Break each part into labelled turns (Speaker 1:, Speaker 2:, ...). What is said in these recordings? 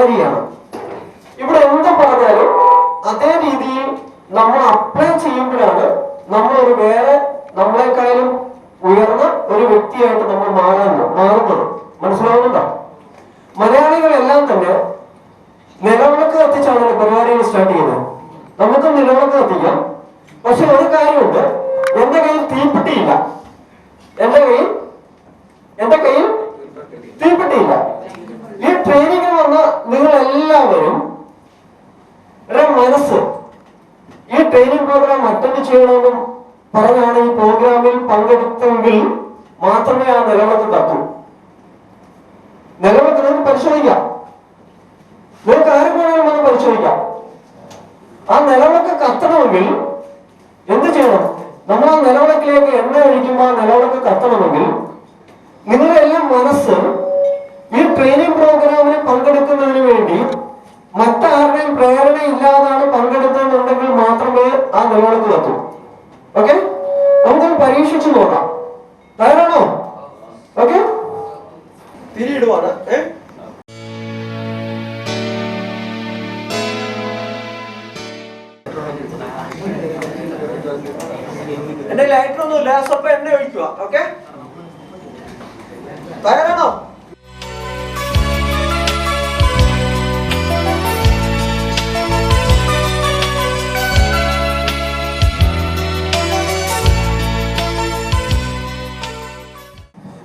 Speaker 1: കാര്യമാണ്. ഇവിടെ എന്ത് പറഞ്ഞാലും അതേ രീതിയിൽ നമ്മൾ അപ്ലൈ ചെയ്യുമ്പോഴാണ് നമ്മൾ ഒരു വേറെ നമ്മളെക്കാളും ഉയർന്ന ഒരു വ്യക്തിയായിട്ട് നമ്മൾ മാറുന്നത്. മനസ്സിലാവുന്നുണ്ടോ? മലയാളികളെല്ലാം തന്നെ നിലവിളക്ക് കത്തിച്ചാണ് പരിപാടികൾ സ്റ്റാർട്ട് ചെയ്യുന്നത്. നമുക്ക് നിലവിളക്ക് കത്തിക്കാം. പക്ഷെ ഒരു കാര്യമുണ്ട്, എന്റെ കയ്യിൽ തീപ്പെട്ടിയില്ല. എന്റെ കയ്യിൽ തീപ്പെട്ടിയില്ല. ഈ ട്രെയിനിങ്ങിൽ വന്ന നിങ്ങൾ എല്ലാവരും മനസ്സ് ഈ ട്രെയിനിങ് പ്രോഗ്രാം അറ്റൻഡ് ചെയ്യണമെന്നും പറഞ്ഞാണ് ഈ പ്രോഗ്രാമിൽ പങ്കെടുത്തെങ്കിൽ മാത്രമേ ആ നിലവിളക്ക് കത്തൂ. നിലവിളക്ക് നിങ്ങൾക്ക് പരിശോധിക്കാം. നിങ്ങൾക്ക് ആരും വേണമെങ്കിലും വന്ന് പരിശോധിക്കാം. ആ നിലവിളക്ക് കത്തണമെങ്കിൽ എന്ത് ചെയ്യണം? നമ്മൾ ആ നിലവിളക്കിലേക്ക് എണ്ണ ഒഴിക്കുമ്പോൾ ആ നിലവിളക്ക് കത്തണമെങ്കിൽ നിങ്ങളുടെ എല്ലാം മനസ്സ് ഈ ട്രെയിനിങ് പ്രോഗ്രാമിന് പങ്കെടുക്കുന്നതിന് വേണ്ടി മറ്റാരുടെയും പ്രേരണ ഇല്ലാതാണ് പങ്കെടുത്തതെന്നുണ്ടെങ്കിൽ മാത്രമേ ആ നിലവിളക്ക് കത്തൂ. ഓക്കെ, നമുക്കൊന്ന് പരീക്ഷിച്ചു നോക്കാം. തയ്യാറാണോ? ഓക്കെ, തിരിയിടുവാണ്. എന്റെ ലൈറ്റർ ഒന്നുമില്ല, സ്വപ്പം എണ്ണ ഒഴിക്കുക. ഓക്കെ, തയ്യാറാണോ?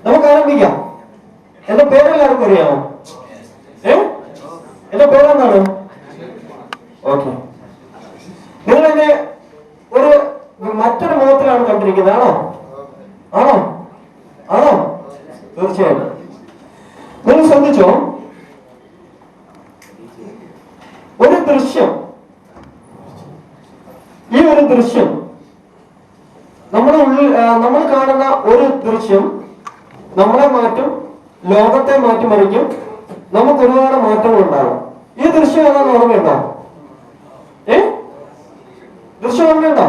Speaker 1: നമുക്ക് ആരംഭിക്കാം. എന്റെ പേരെല്ലാവർക്കും അറിയാമോ? എന്റെ പേരെന്താണ്? ഓക്കെ, നിങ്ങൾ എന്നെ ഒരു മറ്റൊരു മുഖത്തിലാണ് കണ്ടിരിക്കുന്നത്. ആണോ? തീർച്ചയായും. നിങ്ങൾ ശ്രദ്ധിച്ചോ? ഒരു ദൃശ്യം, ഈ ഒരു ദൃശ്യം നമ്മൾ കാണുന്ന ഒരു ദൃശ്യം നമ്മളെ മാറ്റും, ലോകത്തെ മാറ്റിമറിക്കും, നമുക്ക് ഒരുപാട് മാറ്റങ്ങൾ ഉണ്ടാകും. ഈ ദൃശ്യം ഏതാണെന്ന് ഓർമ്മയുണ്ടോ? ദൃശ്യം ഓർമ്മയുണ്ടോ?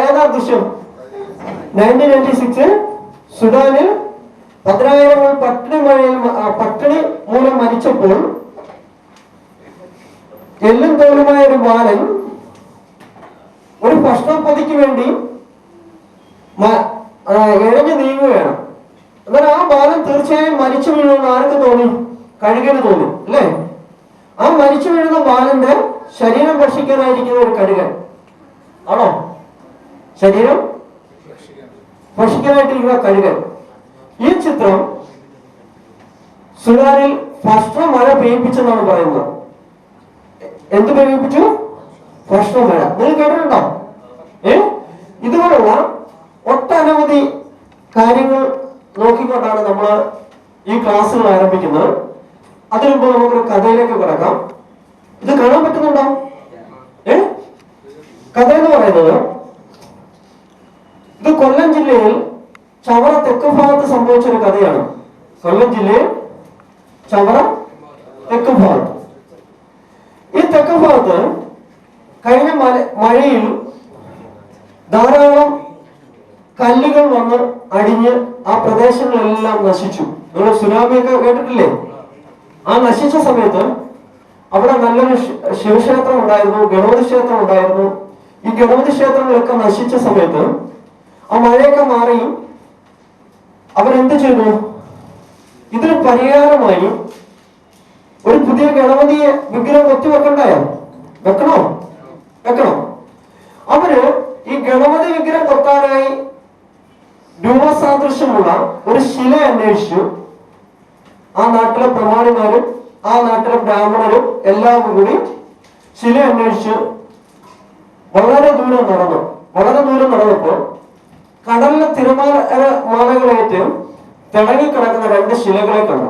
Speaker 1: ഏതാ ദൃശ്യം? 1996 സുഡാനിൽ 10,000 പട്ടിണി മൂലം മരിച്ചപ്പോൾ എല്ലും തോലുമായ ഒരു ബാലൻ ഒരു ഭക്ഷണപ്പൊതിക്ക് വേണ്ടി ഇഴഞ്ഞു നീങ്ങുകയാണ്. എന്നാൽ ആ ബാലൻ തീർച്ചയായും മരിച്ചു വീഴുമെന്ന് ആർക്ക് തോന്നി? കഴുകന് തോന്നി, അല്ലേ? ആ മരിച്ചു വീഴുന്ന ബാലന്റെ ശരീരം ഭക്ഷിക്കാനായിരിക്കുന്ന ഒരു കഴുകൻ ആണോ? ശരീരം ഭക്ഷിക്കാനായിട്ടിരിക്കുന്ന കഴുകൻ. ഈ ചിത്രം സുഡാനിൽ ഭക്ഷണമഴ പെയ്യിപ്പിച്ചെന്നാണ് പറയുന്നത്. എന്ത് പെയ്യിപ്പിച്ചു? ഭക്ഷണമഴ. നിങ്ങൾ കേട്ടിട്ടുണ്ടോ? ഇതുപോലുള്ള ഒട്ടനവധി കാര്യങ്ങൾ നോക്കിക്കൊണ്ടാണ് നമ്മൾ ഈ ക്ലാസ്സുകൾ ആരംഭിക്കുന്നത്. അതിനു മുമ്പ് നമുക്കൊരു കഥയിലേക്ക് കിടക്കാം. ഇത് കാണാൻ പറ്റുന്നുണ്ടോ? കഥ എന്ന് പറയുന്നത് ഇത് കൊല്ലം ജില്ലയിൽ ചവറ തെക്ക് ഭാഗത്ത് സംഭവിച്ചൊരു കഥയാണ്. കൊല്ലം ജില്ലയിൽ ചവറ തെക്ക് ഭാഗത്ത്. ഈ തെക്ക് ഭാഗത്ത് കഴിഞ്ഞ മഴയിൽ ധാരാളം കല്ലുകൾ വന്ന് അടിഞ്ഞ് ആ പ്രദേശങ്ങളെല്ലാം നശിച്ചു. നിങ്ങൾ സുനാമിയൊക്കെ കേട്ടിട്ടില്ലേ? ആ നശിച്ച സമയത്ത് അവിടെ നല്ലൊരു ശിവക്ഷേത്രം ഉണ്ടായിരുന്നു, ഗണപതി ക്ഷേത്രം ഉണ്ടായിരുന്നു. ഈ ഗണപതി ക്ഷേത്രങ്ങളൊക്കെ നശിച്ച സമയത്ത് ആ മഴയൊക്കെ മാറി അവരെന്ത് ചെയ്തു? ഇതിന് പരിഹാരമായി ഒരു പുതിയ ഗണപതിയെ വിഗ്രഹം വെക്കണ്ടായോ? വെക്കണോ? അവര് ഈ ഗണപതി വിഗ്രഹം കൊത്താനായി രൂപസാദൃശ്യമുള്ള ഒരു ശില അന്വേഷിച്ചു. ആ നാട്ടിലെ പ്രമാണിമാരും ആ നാട്ടിലെ ബ്രാഹ്മണരും എല്ലാവരും കൂടി ശില അന്വേഷിച്ച് വളരെ ദൂരം നടന്നപ്പോൾ കടലിലെ തിരമാലകളേറ്റ് തിളങ്ങിക്കിടക്കുന്ന രണ്ട് ശിലകളെ കണ്ടു.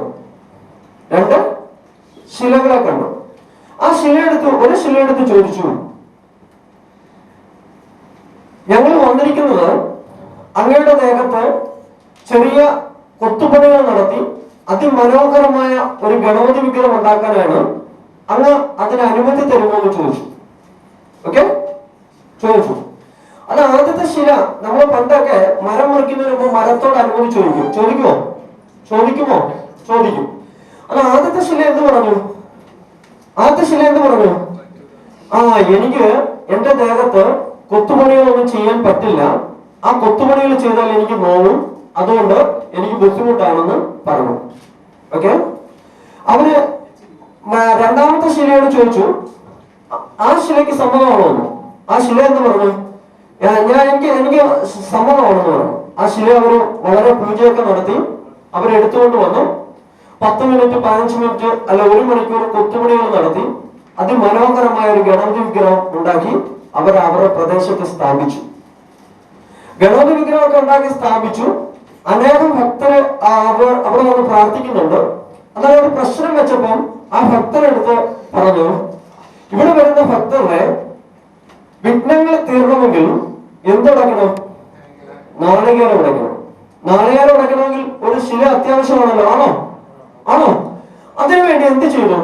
Speaker 1: ആ ഒരു ശിലയെടുത്ത് ചോദിച്ചു, ഞങ്ങൾ വന്നിരിക്കുന്നത് അങ്ങയുടെ ദേഹത്ത് ചെറിയ കൊത്തുപണികൾ നടത്തി അതിമനോഹരമായ ഒരു ഗണപതി വിഗ്രഹം ഉണ്ടാക്കാനാണ്. അങ്ങ് അതിന് അനുമതി തരുമോ എന്ന് ചോദിച്ചു. അത് ആദ്യത്തെ ശില, നമ്മൾ പണ്ടൊക്കെ മരം മുറിക്കുന്നതിന് മുമ്പ് മരത്തോട് അനുമതി ചോദിക്കുമോ? ചോദിക്കും. അത് ആദ്യത്തെ ശില എന്ത് പറഞ്ഞു? ആദ്യത്തെ ശില എന്ത് പറഞ്ഞു? എനിക്ക് എന്റെ ദേഹത്ത് കൊത്തുപണികളൊന്നും ചെയ്യാൻ പറ്റില്ല, ആ കൊത്തുപണികൾ ചെയ്താൽ എനിക്ക് നോവും, അതുകൊണ്ട് എനിക്ക് ബുദ്ധിമുട്ടാണെന്ന് പറഞ്ഞു. ഓക്കെ, അവര് രണ്ടാമത്തെ ശിലയോട് ചോദിച്ചു, ആ ശിലയ്ക്ക് സമ്മതമാണോ? ആ ശില എന്ന് പറഞ്ഞു, എനിക്ക് സമ്മതമാണെന്ന് പറഞ്ഞു. ആ ശില അവര് വളരെ പൂജയൊക്കെ നടത്തി അവരെടുത്തുകൊണ്ട് വന്നു. 10 മിനിറ്റ് 15 മിനിറ്റ് അല്ല 1 മണിക്കൂർ കൊത്തുപണികൾ നടത്തി അതിമനോഹരമായ ഒരു ഗണപതി വിഗ്രഹം ഉണ്ടാക്കി അവരുടെ പ്രദേശത്ത് സ്ഥാപിച്ചു. ഗണപതി വിഗ്രഹമൊക്കെ ഉണ്ടാക്കി സ്ഥാപിച്ചു. അനേകം ഭക്തര് അവിടെ വന്ന് പ്രാർത്ഥിക്കുന്നുണ്ട്. എന്നാൽ ഒരു പ്രശ്നം വെച്ചപ്പം ആ ഭക്തരെടുത്ത് പറഞ്ഞു, ഇവിടെ വരുന്ന ഭക്തരുടെ വിഘ്നങ്ങൾ തീർണമെങ്കിൽ എന്തുടക്കണം? നാളികേരം ഉടയ്ക്കണം. നാളികേരം ഉടയ്ക്കണമെങ്കിൽ ഒരു ശില അത്യാവശ്യമാണല്ലോ. ആണോ? അതിനുവേണ്ടി എന്ത് ചെയ്തു?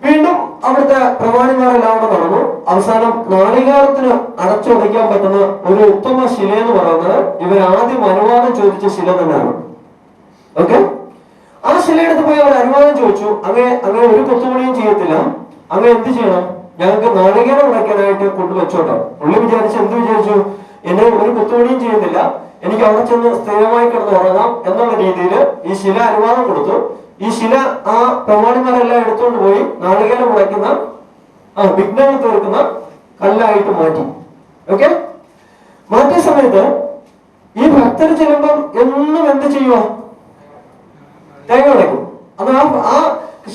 Speaker 1: വീണ്ടും അവിടുത്തെ പ്രമാണിമാരെല്ലാം കൂടെ നടന്നു. അവസാനം നാളികേരത്തിന് അടച്ചുടയ്ക്കാൻ പറ്റുന്ന ഒരു ഉത്തമ ശില എന്ന് പറയുന്നത് ഇവർ ആദ്യം അനുവാദം ചോദിച്ച ശില തന്നെയാണ്. ഓക്കെ, ആ ശില എടുത്ത് പോയി അവർ അനുവാദം ചോദിച്ചു. അങ്ങനെ ഒരു കൊത്തുപണിയും ചെയ്യത്തില്ല, അങ്ങനെ എന്ത് ചെയ്യണം? ഞങ്ങൾക്ക് നാളികേരം ഉടയ്ക്കാനായിട്ട് കൊണ്ടുവച്ചോട്ടെ. പുള്ളി എന്ത് വിചാരിച്ചു? എന്നെ ഒരു കൊത്തുപണിയും ചെയ്യുന്നില്ല, എനിക്ക് അവിടെ ചെന്ന് സ്ഥിരമായി കിടന്ന് ഉറങ്ങാം എന്നുള്ള രീതിയിൽ ഈ ശില അനുവാദം കൊടുത്തു. ഈ ശില ആ പ്രമാണിമാരെല്ലാം എടുത്തുകൊണ്ട് പോയി നാളികേരം ഉടയ്ക്കുന്ന വിഘ്നങ്ങൾ തീർക്കുന്ന കല്ലായിട്ട് മാറ്റി. ഓക്കെ, മാറ്റിയ സമയത്ത് ഈ ഭക്തർ ചെല്ലുമ്പം എന്നും എന്ത് ചെയ്യുക? തേങ്ങ ഉടയ്ക്കും. അത് ആ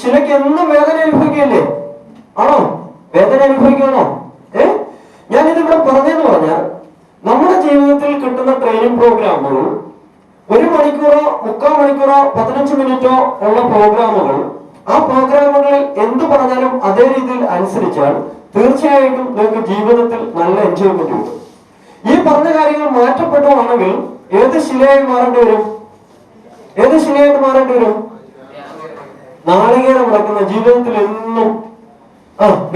Speaker 1: ശിലയ്ക്ക് എന്നും വേദന അനുഭവിക്കുകയല്ലേ? ആണോ? വേദന അനുഭവിക്കണോ? ഞാനിതിവിടെ പറഞ്ഞെന്ന് പറഞ്ഞാൽ നമ്മുടെ ജീവിതത്തിൽ കിട്ടുന്ന ട്രെയിനിങ് പ്രോഗ്രാമുകൾ 1 മണിക്കൂറോ 3/4 മണിക്കൂറോ 15 മിനിറ്റോ ഉള്ള പ്രോഗ്രാമുകൾ, ആ പ്രോഗ്രാമുകളിൽ എന്ത് പറഞ്ഞാലും അതേ രീതിയിൽ അനുസരിച്ചാൽ തീർച്ചയായിട്ടും നിങ്ങൾക്ക് ജീവിതത്തിൽ നല്ല എൻജോയ്മെന്റ് കിട്ടും. ഈ പറഞ്ഞ കാര്യങ്ങൾ മാറ്റപ്പെടുവാണെങ്കിൽ ഏത് ശിലയായി മാറേണ്ടി വരും? നാളികേരം ഉടക്കുന്ന ജീവിതത്തിൽ എന്നും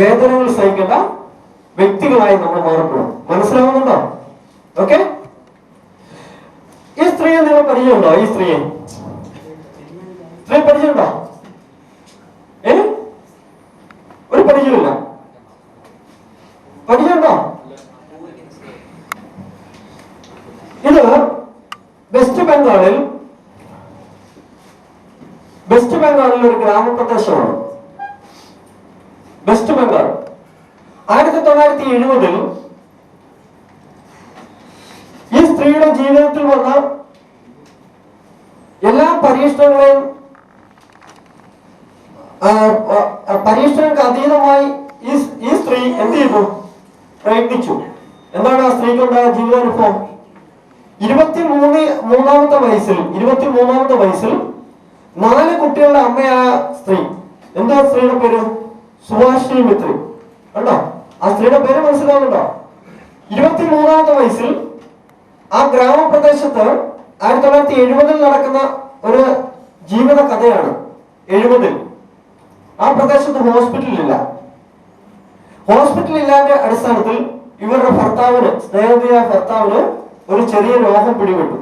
Speaker 1: വേദനകൾ സഹിക്കേണ്ട വ്യക്തികളായി നമ്മൾ മാറപ്പെടും. മനസ്സിലാവുന്നുണ്ടോ? ഓക്കെ, ഈ സ്ത്രീയെ നിങ്ങൾ പരിചയമുണ്ടോ? ഈ സ്ത്രീ പരിചയമുണ്ടോ? ഒരു പരിചയമില്ല. പരിചയമുണ്ടോ? ഇത് വെസ്റ്റ് ബംഗാളിൽ ഒരു ഗ്രാമപ്രദേശമാണ്. വെസ്റ്റ് ബംഗാൾ 1970 ഈ സ്ത്രീയുടെ ജീവിതത്തിൽ വന്ന എല്ലാ പരീക്ഷണങ്ങൾക്ക് അതീതമായി ഈ സ്ത്രീ എന്ത് ചെയ്തു? പ്രയത്നിച്ചു. എന്താണ് ആ സ്ത്രീക്കുണ്ടായ ജീവിതാനുഭവം? 23-ാമത്തെ വയസ്സിൽ 4 കുട്ടികളുടെ അമ്മയായ സ്ത്രീ. എന്താ സ്ത്രീയുടെ പേര്? സുഭാഷിണി മിത്രി. കണ്ടോ? ആ സ്ത്രീയുടെ പേര് മനസ്സിലാവുന്നുണ്ടോ? 23-ാമത്തെ വയസ്സിൽ ആ ഗ്രാമപ്രദേശത്ത് 1970 നടക്കുന്ന ഒരു ജീവിത കഥയാണ്. 70 ആ പ്രദേശത്ത് ഹോസ്പിറ്റലില്ലാത്ത അടിസ്ഥാനത്തിൽ ഇവരുടെ സ്നേഹിതയായ ഭർത്താവിന് ഒരു ചെറിയ രോഗം പിടിപെട്ട്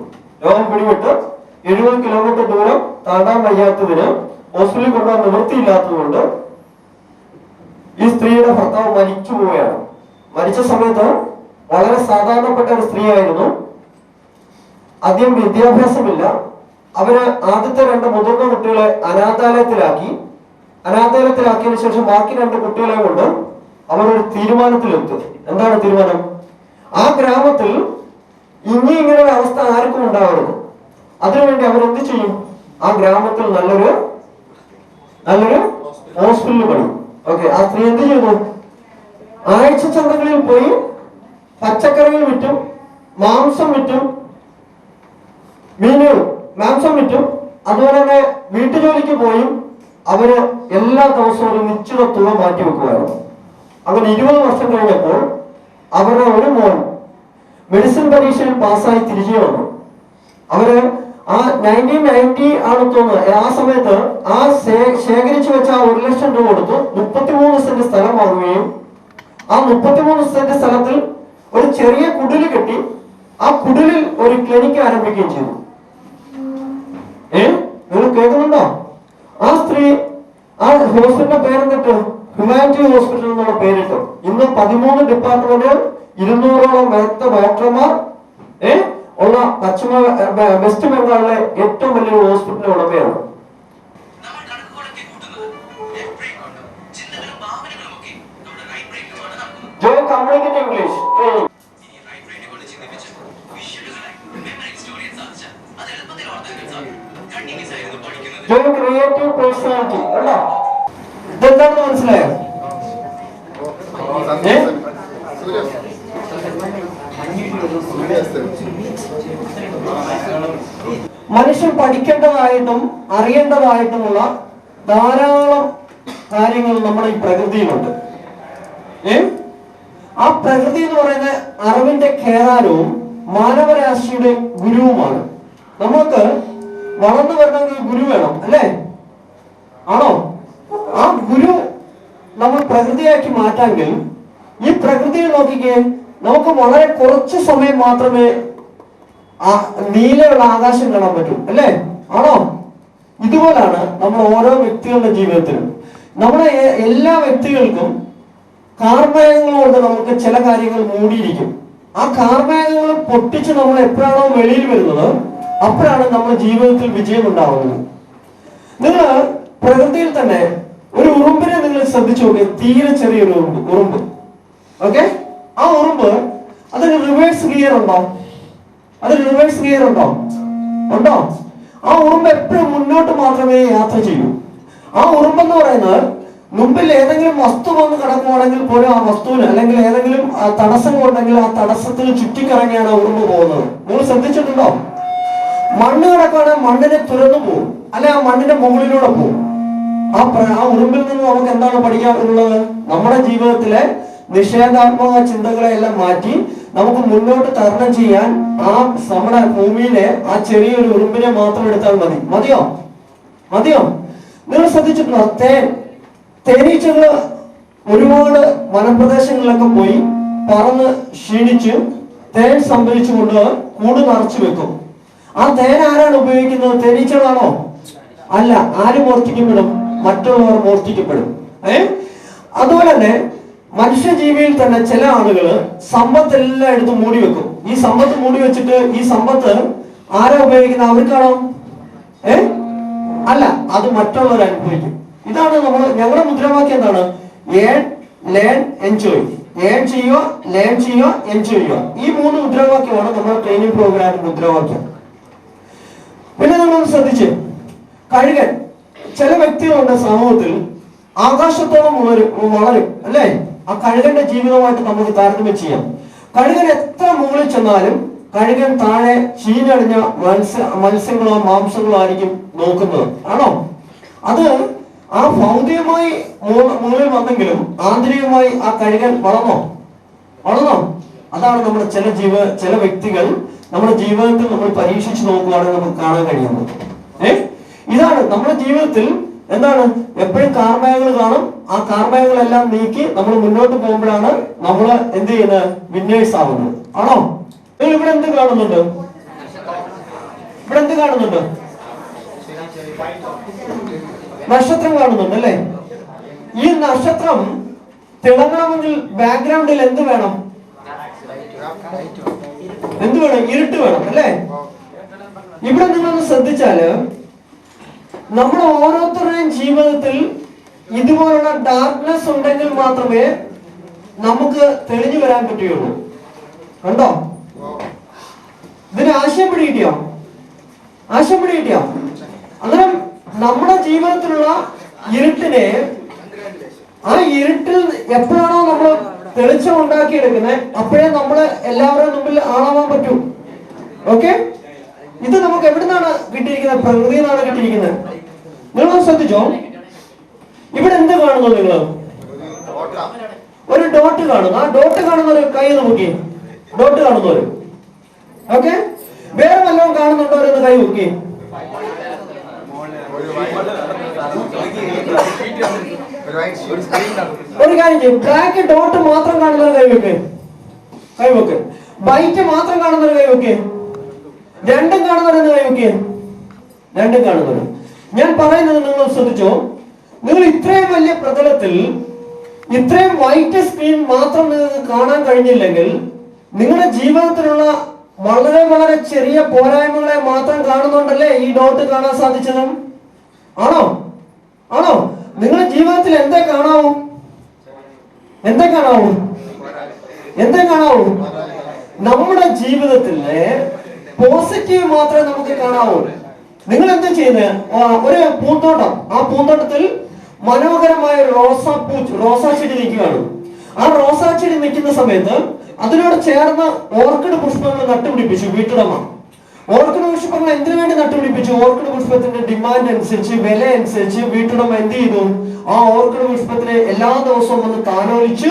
Speaker 1: 70 കിലോമീറ്റർ ദൂരം താണ്ടാൻ വയ്യാത്തതിന് ഹോസ്പിറ്റലിൽ കൊണ്ടുപോകാൻ നിവൃത്തിയില്ലാത്തതുകൊണ്ട് ഈ സ്ത്രീയുടെ ഭർത്താവ് മരിച്ചു പോവുകയാണ്. മരിച്ച സമയത്ത് വളരെ സാധാരണപ്പെട്ട ഒരു സ്ത്രീയായിരുന്നു. അധികം വിദ്യാഭ്യാസമില്ല. അവര് ആദ്യത്തെ 2 മുതിർന്ന കുട്ടികളെ അനാഥാലയത്തിലാക്കിയതിനു ശേഷം ബാക്കി 2 കുട്ടികളെ കൊണ്ട് അവരൊരു തീരുമാനത്തിലെത്തും. എന്താണ് തീരുമാനം? ആ ഗ്രാമത്തിൽ ഇങ്ങനെ ഒരു അവസ്ഥ ആർക്കും ഉണ്ടാവരുത്. അതിനുവേണ്ടി അവരെന്ത് ചെയ്യും? ആ ഗ്രാമത്തിൽ നല്ലൊരു ഹോസ്പിറ്റൽ പണിയും. ഓക്കെ, ആ സ്ത്രീ എന്ത് ചെയ്തു? ആഴ്ച ചന്തകളിൽ പോയി പച്ചക്കറികൾ വിറ്റും മാംസം വിറ്റും അതുപോലെ തന്നെ വീട്ടുജോലിക്ക് പോയും അവര് എല്ലാ ദിവസവും ഒരു നിശ്ചിത തുക മാറ്റി വെക്കുമായിരുന്നു. അങ്ങനെ 20 വർഷം കഴിഞ്ഞപ്പോൾ അവരുടെ ഒരു മോൻ മെഡിസിൻ പരീക്ഷയിൽ പാസ്സായി തിരിച്ചു വന്നു. അവര് ആ 1990 ആണ് തോന്നുന്നത്. ആ സമയത്ത് ശേഖരിച്ചു വെച്ച 1 ലക്ഷം രൂപ കൊടുത്തു 33 സെന്റ് സ്ഥലം വാങ്ങുകയും ആ 33 സെന്റ് സ്ഥലത്തിൽ ഒരു ചെറിയ കുടില് കെട്ടി ആ കുടിലിൽ ഒരു ക്ലിനിക്ക് ആരംഭിക്കുകയും ചെയ്തു. നിങ്ങൾ കേൾക്കുന്നുണ്ടോ? ആ സ്ത്രീ ആ ഹോസ്പിറ്റലിന്റെ പേരെന്തിട്ട്? ഹ്യൂമാനിറ്റി ഹോസ്പിറ്റൽ എന്നുള്ള പേരിട്ടു. ഇന്ന് 13 ഡിപ്പാർട്ട്മെന്റ്, 200ഓളം ഡോക്ടർമാർ ഉള്ള വെസ്റ്റ് ബംഗാളിലെ ഏറ്റവും വലിയൊരു ഹോസ്പിറ്റലിന്റെ ഉടമയാണ്. Join communicate English training. Join creative personality. അല്ല, ഇതെന്താണെന്ന് മനസ്സിലായോ? മനുഷ്യൻ പഠിക്കേണ്ടതായിട്ടും അറിയേണ്ടതായിട്ടുമുള്ള ധാരാളം കാര്യങ്ങൾ നമ്മുടെ ഈ പ്രകൃതിയിലുണ്ട്. ആ പ്രകൃതി എന്ന് പറയുന്ന അറിവിന്റെ കേദാരവും മാനവരാശിയുടെ ഗുരുവുമാണ്. നമുക്ക് വളർന്നു വരണമെങ്കിൽ ഗുരു വേണം, അല്ലേ? ആണോ? ആ ഗുരു നമ്മൾ പ്രകൃതിയാക്കി മാറ്റാമെങ്കിൽ ഈ പ്രകൃതിയെ നോക്കിക്കേ, നമുക്ക് വളരെ കുറച്ച് സമയം മാത്രമേ നീലയുള്ള ആകാശം കാണാൻ പറ്റൂ, അല്ലേ? ആണോ? ഇതുപോലാണ് നമ്മൾ ഓരോ വ്യക്തികളുടെ ജീവിതത്തിലും. നമ്മുടെ എല്ലാ വ്യക്തികൾക്കും കാർമേഘങ്ങൾ കൊണ്ട് നമുക്ക് ചില കാര്യങ്ങൾ മൂടിയിരിക്കും. ആ കാർമേഘങ്ങൾ പൊട്ടിച്ച് നമ്മൾ എപ്പോഴാണോ വെളിയിൽ വരുന്നത്, അപ്പോഴാണ് നമ്മുടെ ജീവിതത്തിൽ വിജയം ഉണ്ടാവുന്നത്. നിങ്ങൾ പ്രകൃതിയിൽ തന്നെ ഒരു ഉറുമ്പിനെ നിങ്ങൾ ശ്രദ്ധിച്ചു നോക്കി, തീരെ ചെറിയൊരു ഉറുമ്പ്. ഓക്കെ, ആ ഉറുമ്പ് അതിന് റിവേഴ്സ് ഗിയർ ഉണ്ടോ? അതിന് റിവേഴ്സ് ഗിയർ ഉണ്ടോ? ഉണ്ടോ? ആ ഉറുമ്പ് എപ്പോഴും മുന്നോട്ട് മാത്രമേ യാത്ര ചെയ്യൂ. ആ ഉറുമ്പെന്ന് പറയുന്നത് മുമ്പിൽ ഏതെങ്കിലും വസ്തു വന്ന് കിടക്കുവാണെങ്കിൽ പോലും ആ വസ്തുവിന് അല്ലെങ്കിൽ ഏതെങ്കിലും തടസ്സങ്ങൾ ഉണ്ടെങ്കിൽ ആ തടസ്സത്തിന് ചുറ്റിക്കറങ്ങിയാണ് ഉറുമ്പ് പോകുന്നത്. നിങ്ങൾ ശ്രദ്ധിച്ചിട്ടുണ്ടോ? മണ്ണ് കിടക്കുകയാണെങ്കിൽ മണ്ണിനെ തുറന്നു പോകും, അല്ലെ ആ മണ്ണിന്റെ മുകളിലൂടെ പോകും. ആ ഉറുമ്പിൽ നിന്ന് നമുക്ക് എന്താണ് പഠിക്കാനുള്ളത്? നമ്മുടെ ജീവിതത്തിലെ നിഷേധാത്മക ചിന്തകളെ എല്ലാം മാറ്റി നമുക്ക് മുന്നോട്ട് തരണം ചെയ്യാൻ നമ്മുടെ ഭൂമിയിലെ ആ ചെറിയൊരു ഉറുമ്പിനെ മാത്രം എടുത്താൽ മതി. മതിയോ? മതിയോ? നിങ്ങൾ ശ്രദ്ധിച്ചിട്ടുണ്ടോ? തേനീച്ചകള് ഒരുപാട് വനപ്രദേശങ്ങളിലൊക്കെ പോയി പറന്ന് ക്ഷീണിച്ച് തേൻ സംഭരിച്ചുകൊണ്ട് കൂട് നിറച്ചു വെക്കും. ആ തേൻ ആരാണ് ഉപയോഗിക്കുന്നത്? തേനീച്ചകളാണോ? അല്ല. ആര് മോഷ്ടിക്കപ്പെടും? മറ്റുള്ളവർ മോഷ്ടിക്കപ്പെടും. അതുപോലെ തന്നെ മനുഷ്യജീവിയിൽ തന്നെ ചില ആളുകള് സമ്പത്തെല്ലാം എടുത്ത് മൂടി വെക്കും. ഈ സമ്പത്ത് മൂടി വെച്ചിട്ട് ഈ സമ്പത്ത് ആരാ ഉപയോഗിക്കുന്നത്? അവർക്കാണോ? അല്ല, അത് മറ്റുള്ളവർ അനുഭവിക്കും. ഇതാണ് ഞങ്ങളുടെ മുദ്രാവാക്യം. എന്താണ്? Earn, learn, enjoy. ഏൺ ചെയ്യുക, ലേൺ ചെയ്യുക, എൻജോയ് ചെയ്യുക. ഈ 3 മുദ്രാവാക്യമാണ് നമ്മുടെ ട്രെയിനിങ് പ്രോഗ്രാമിന്റെ മുദ്രാവാക്യം. പിന്നെ നമ്മൾ ശ്രദ്ധിച്ച്, കഴുകൻ. ചില വ്യക്തികളുണ്ട് സമൂഹത്തിൽ ആകാശത്തോളം വളരും, അല്ലേ? ആ കഴുകന്റെ ജീവിതമായിട്ട് നമുക്ക് താരതമ്യം ചെയ്യാം. കഴുകൻ എത്ര മുകളിൽ ചെന്നാലും കഴുകൻ താഴെ ചീഞ്ഞടിഞ്ഞ മത്സ്യങ്ങളോ മാംസങ്ങളോ ആയിരിക്കും നോക്കുന്നത്. ആണോ? അത് ആ ഭൗതികമായി മുകളിൽ വന്നെങ്കിലും ആന്തരികമായി ആ കഴുകൻ വളർന്നോ? അതാണ് നമ്മുടെ ചില വ്യക്തികൾ നമ്മുടെ ജീവിതത്തിൽ നമ്മൾ പരീക്ഷിച്ച് നോക്കുകയാണെങ്കിൽ നമുക്ക് കാണാൻ കഴിയുന്നത്. ഇതാണ് നമ്മുടെ ജീവിതത്തിൽ എന്താണ്? എപ്പോഴും കാർമേഘങ്ങൾ കാണും. ആ കാർമേഘങ്ങളെല്ലാം നീക്കി നമ്മൾ മുന്നോട്ട് പോകുമ്പോഴാണ് നമ്മൾ എന്ത് ചെയ്യുന്നത്? വിന്നേഴ്സ് ആവുന്നത്. ആണോ? നിങ്ങൾ ഇവിടെ എന്ത് കാണുന്നുണ്ട്? നക്ഷത്രം കാണുന്നുണ്ട്, അല്ലേ? ഈ നക്ഷത്രം തിളങ്ങണമെങ്കിൽ ബാക്ക്ഗ്രൗണ്ടിൽ എന്ത് വേണം? ഇരുട്ട് വേണം, അല്ലേ? ഇവിടെ നിങ്ങളൊന്ന് ശ്രദ്ധിച്ചാല് നമ്മുടെ ഓരോരുത്തരുടെയും ജീവിതത്തിൽ ഇതുപോലുള്ള ഡാർക്ക്നെസ് ഉണ്ടെങ്കിൽ മാത്രമേ നമുക്ക് തെളിഞ്ഞു വരാൻ പറ്റുകയുള്ളൂ. കണ്ടോ? ഇതിന് ആശയം പിടികിട്ടിയോ? അന്നേരം നമ്മുടെ ജീവിതത്തിലുള്ള ഇരുട്ടിനെ, ആ ഇരുട്ടിൽ എപ്പോഴാണോ നമ്മൾ തെളിച്ചം ഉണ്ടാക്കിയെടുക്കുന്നത്, അപ്പോഴേ നമ്മള് എല്ലാവരുടെയും മുമ്പിൽ ആളാവാൻ പറ്റൂ. ഓക്കെ? ഇത് നമുക്ക് എവിടുന്നാണ് കിട്ടിയിരിക്കുന്നത്? പ്രകൃതിയിൽ നിന്നാണ് കിട്ടിയിരിക്കുന്നത്. നിങ്ങൾ ശ്രദ്ധിച്ചോ? ഇവിടെ എന്ത് കാണുന്നു? നിങ്ങൾ ഒരു ഡോട്ട് കാണുന്നു. ആ ഡോട്ട് കാണുന്നവര് കൈ നോക്കി. ഡോട്ട് കാണുന്നവര്. ഓക്കെ? വേറെ വല്ലതും കാണുന്നുണ്ടോ? എന്ന് കൈ നോക്കി. ഒരു കാര്യം ചെയ്യും, ബ്ലാക്ക് ഡോട്ട് മാത്രം കാണുന്നവർ കൈവെക്ക്. വൈറ്റ് മാത്രം കാണുന്നവർ കൈവെക്ക്. രണ്ടും കാണുന്നവരെന്ന് കൈവെക്ക്. രണ്ടും കാണുന്നവർ. ഞാൻ പറയുന്നത് നിങ്ങൾ ശ്രദ്ധിച്ചോ? നിങ്ങൾ ഇത്രയും വലിയ പ്രതലത്തിൽ ഇത്രയും വൈറ്റ് സ്ക്രീൻ മാത്രം നിങ്ങൾക്ക് കാണാൻ കഴിഞ്ഞില്ലെങ്കിൽ നിങ്ങളുടെ ജീവിതത്തിലുള്ള വളരെ വളരെ ചെറിയ പോരായ്മകളെ മാത്രം കാണുന്നുണ്ടല്ലേ ഈ ഡോട്ട് കാണാൻ സാധിച്ചത്? ആണോ? ആണോ? നിങ്ങളുടെ ജീവിതത്തിൽ എന്താ കാണാവൂ? എന്താ കാണാവൂ? എന്താ കാണാവൂ? നമ്മുടെ ജീവിതത്തിലെ പോസിറ്റീവ് മാത്രമേ നമുക്ക് കാണാവൂ. നിങ്ങൾ എന്താ ചെയ്യുന്നത്? ഒരു പൂന്തോട്ടം, ആ പൂന്തോട്ടത്തിൽ മനോഹരമായ റോസാ ചെടി നിൽക്കുകയാണ്. ആ റോസാ ചെടി നിൽക്കുന്ന സമയത്ത് അതിനോട് ചേർന്ന് ഓർക്കിഡ് പുഷ്പങ്ങൾ നട്ടുപിടിപ്പിച്ചു വീട്ടുടമ. ഓർക്കിഡ് പുഷ്പങ്ങൾ എന്തിനു വേണ്ടി നട്ടുപിടിപ്പിച്ചു? ഓർക്കിഡ് പുഷ്പത്തിന്റെ ഡിമാൻഡ് അനുസരിച്ച്, വില അനുസരിച്ച് വീട്ടുടമ എന്ത് ചെയ്തു? ആ ഓർക്കിഡ് പുഷ്പത്തിനെ എല്ലാ ദിവസവും ഒന്ന് താലോലിച്ച്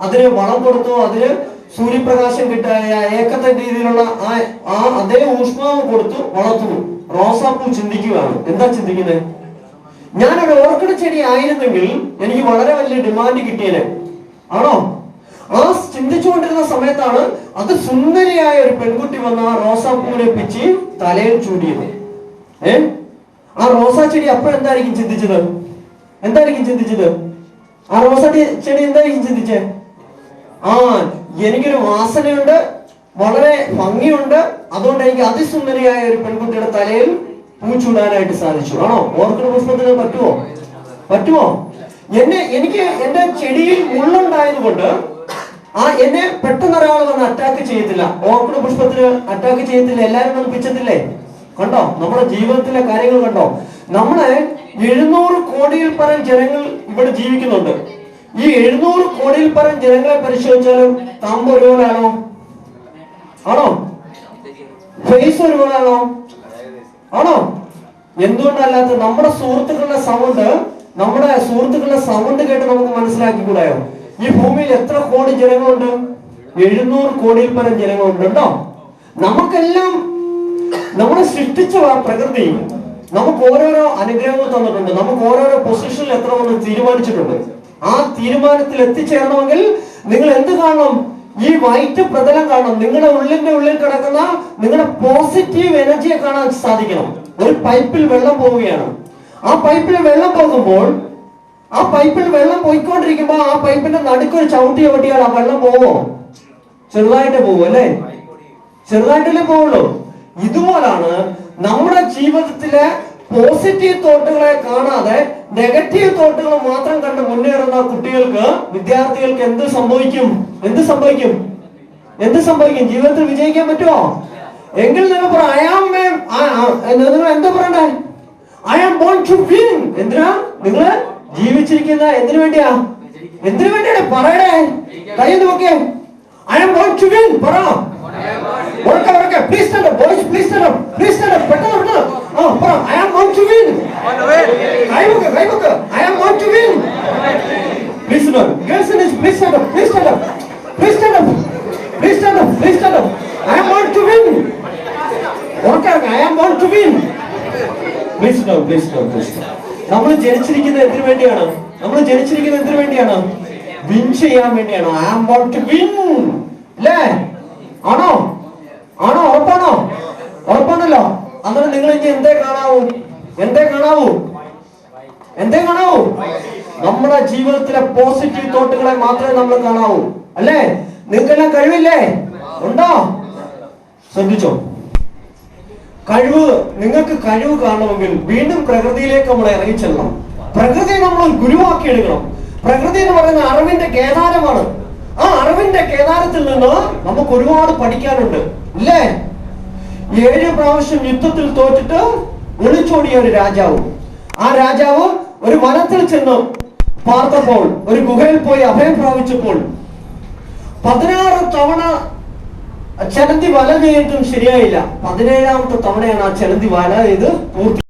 Speaker 1: അതിന് വളം കൊടുത്തു, അതിന് സൂര്യപ്രകാശം കിട്ടായ ഏക്കത്തെ രീതിയിലുള്ള അതേ ഊഷ്മാവ് കൊടുത്തു വളർത്തുന്നു. റോസാപ്പൂ ചിന്തിക്കുകയാണ്. എന്താ ചിന്തിക്കുന്നത്? ഞാനൊരു ഓർക്കിഡ് ചെടി ആയിരുന്നെങ്കിൽ എനിക്ക് വളരെ വലിയ ഡിമാൻഡ് കിട്ടിയേനെ. ആണോ? ആ ചിന്തിച്ചുകൊണ്ടിരുന്ന സമയത്താണ് അത് സുന്ദരിയായ ഒരു പെൺകുട്ടി വന്ന് ആ റോസാപ്പൂവിനെ പിച്ചി തലയിൽ ചൂടിയത്. ആ റോസാ ചെടി അപ്പോഴെന്തായിരിക്കും ചിന്തിച്ചത്? എന്തായിരിക്കും ചിന്തിച്ചത്? ആ റോസാ ചെടി എന്തായിരിക്കും ചിന്തിച്ചേ? എനിക്കൊരു വാസനയുണ്ട്, വളരെ ഭംഗിയുണ്ട്, അതുകൊണ്ട് എനിക്ക് അതിസുന്ദരിയായ ഒരു പെൺകുട്ടിയുടെ തലയിൽ പൂ ചൂടാനായിട്ട് സാധിച്ചു. ആണോ? ഓർക്കിഡ് പുഷ്പത്തിന് പറ്റുമോ? എനിക്ക് എന്റെ ചെടിയിൽ മുള്ളുണ്ടായത് കൊണ്ട് എന്നെ പെട്ടെന്ന് ഒരാൾ വന്ന് അറ്റാക്ക് ചെയ്യത്തില്ല. ഓർക്കിഡ് പുഷ്പത്തിന് അറ്റാക്ക് ചെയ്യത്തില്ല. എല്ലാരും വന്ന് പിച്ചത്തില്ലേ? കണ്ടോ? നമ്മുടെ ജീവിതത്തിലെ കാര്യങ്ങൾ കണ്ടോ? നമ്മളെ 700 കോടിയിൽ പരം ജനങ്ങൾ ഇവിടെ ജീവിക്കുന്നുണ്ട്. ഈ 700 കോടിയിൽ പരം ജനങ്ങളെ പരിശോധിച്ചാലും തമ്പ് ഒരുപോലാണോ? ആണോ? ഫേസ് ഒരുപോലാണോ? ആണോ? എന്തുകൊണ്ടല്ലാത്ത? നമ്മുടെ സുഹൃത്തുക്കളുടെ സൗണ്ട് കേട്ട് നമുക്ക് മനസ്സിലാക്കിക്കൂടായോ? ഈ ഭൂമിയിൽ എത്ര കോടി ജനങ്ങളുണ്ട്? 700 കോടിയിൽ പരം ജനങ്ങളുണ്ട്. കേട്ടോ? നമുക്കെല്ലാം നമ്മളെ സൃഷ്ടിച്ച പ്രകൃതി നമുക്ക് ഓരോരോ അനുഗ്രഹങ്ങൾ തന്നിട്ടുണ്ട്. നമുക്ക് ഓരോരോ പൊസിഷനിൽ എത്തണമെന്ന് തീരുമാനിച്ചിട്ടുണ്ട്. ആ തീരുമാനത്തിൽ എത്തിച്ചേരണമെങ്കിൽ നിങ്ങൾ എന്ത് കാണണം? ഈ വൈറ്റ് പ്രതലം കാണണം. നിങ്ങളുടെ ഉള്ളിൽ കിടക്കുന്ന നിങ്ങളുടെ പോസിറ്റീവ് എനർജിയെ കാണാൻ സാധിക്കണം. ഒരു പൈപ്പിൽ വെള്ളം പോവുകയാണ്. ആ പൈപ്പിൽ വെള്ളം പോകുമ്പോൾ, ആ പൈപ്പിൽ വെള്ളം പോയിക്കൊണ്ടിരിക്കുമ്പോൾ ആ പൈപ്പിന്റെ നടുക്കൊരു ചവിട്ടി ചവിട്ടിയാൽ ആ വെള്ളം പോവോ? ചെറുതായിട്ടേ പോകും അല്ലേ? ചെറുതായിട്ടല്ലേ പോവുള്ളൂ. ഇതുപോലാണ് നമ്മുടെ ജീവിതത്തിലെ പോസിറ്റീവ് തോട്ടുകളെ കാണാതെ നെഗറ്റീവ് തോട്ടുകൾ മാത്രം കണ്ട് മുന്നേറുന്ന കുട്ടികൾക്ക്, വിദ്യാർത്ഥികൾക്ക് എന്ത് സംഭവിക്കും? ജീവിതത്തിൽ വിജയിക്കാൻ പറ്റുമോ? എങ്കിൽ നിങ്ങൾ എന്താ പറയണ്ടേ? I am born to win. എന്തിനാ നിങ്ങള് ജീവിച്ചിരിക്കുന്ന? എന്തിനു വേണ്ടിയാണ്? പറയണേ, കൈ നോക്കേ. I am born to win. പറ. Please stand up, boys. Please stand up. പെട്ടെന്ന്. പറ. I am going to win. കൈ നോക്ക്. I am going to win. Please stand up. Girls and boys, please stand up. I am going to win. I am going to win. Please stand. നമ്മൾ ജനിച്ചിരിക്കുന്നത് എന്തിനു വേണ്ടിയാണ്? Win ചെയ്യാൻ വേണ്ടിയാണ്. I am going to win. അല്ലേ? ആണോ? ഉറപ്പാണല്ലോ. അന്നേരം നിങ്ങൾ ഇനി എന്തേ കാണാവൂ? നമ്മുടെ ജീവിതത്തിലെ പോസിറ്റീവ് തോട്ടുകളെ മാത്രമേ നമ്മൾ കാണാവൂ. അല്ലേ? നിങ്ങൾക്കെല്ലാം കഴിവില്ലേ? ഉണ്ടോ? ശ്രദ്ധിച്ചോ? നിങ്ങൾക്ക് കഴിവ് കാണണമെങ്കിൽ വീണ്ടും പ്രകൃതിയിലേക്ക് നമ്മൾ ഇറങ്ങിച്ചെല്ലണം. പ്രകൃതിയെ നമ്മൾ ഗുരുവാക്കി എടുക്കണം. പ്രകൃതി എന്ന് പറയുന്ന അറിവിന്റെ കേദാരമാണ്. ആ അറിവിന്റെ കേദാരത്തിൽ നിന്ന് നമുക്ക് ഒരുപാട് പഠിക്കാനുണ്ട്. ഇല്ലേ? 7 പ്രാവശ്യം യുദ്ധത്തിൽ തോറ്റിട്ട് ഒളിച്ചോടിയ ഒരു രാജാവ്. ആ രാജാവ് ഒരു വനത്തിൽ ചെന്ന് പാർത്തപ്പോൾ, ഒരു ഗുഹയിൽ പോയി അഭയം പ്രാപിച്ചപ്പോൾ 16 തവണ ചലന്തി വല ചെയ്തിട്ടും ശരിയായില്ല. 17ാമത്തെ തവണയാണ് ആ ചലന്തി വല ചെയ്ത് പൂർത്തി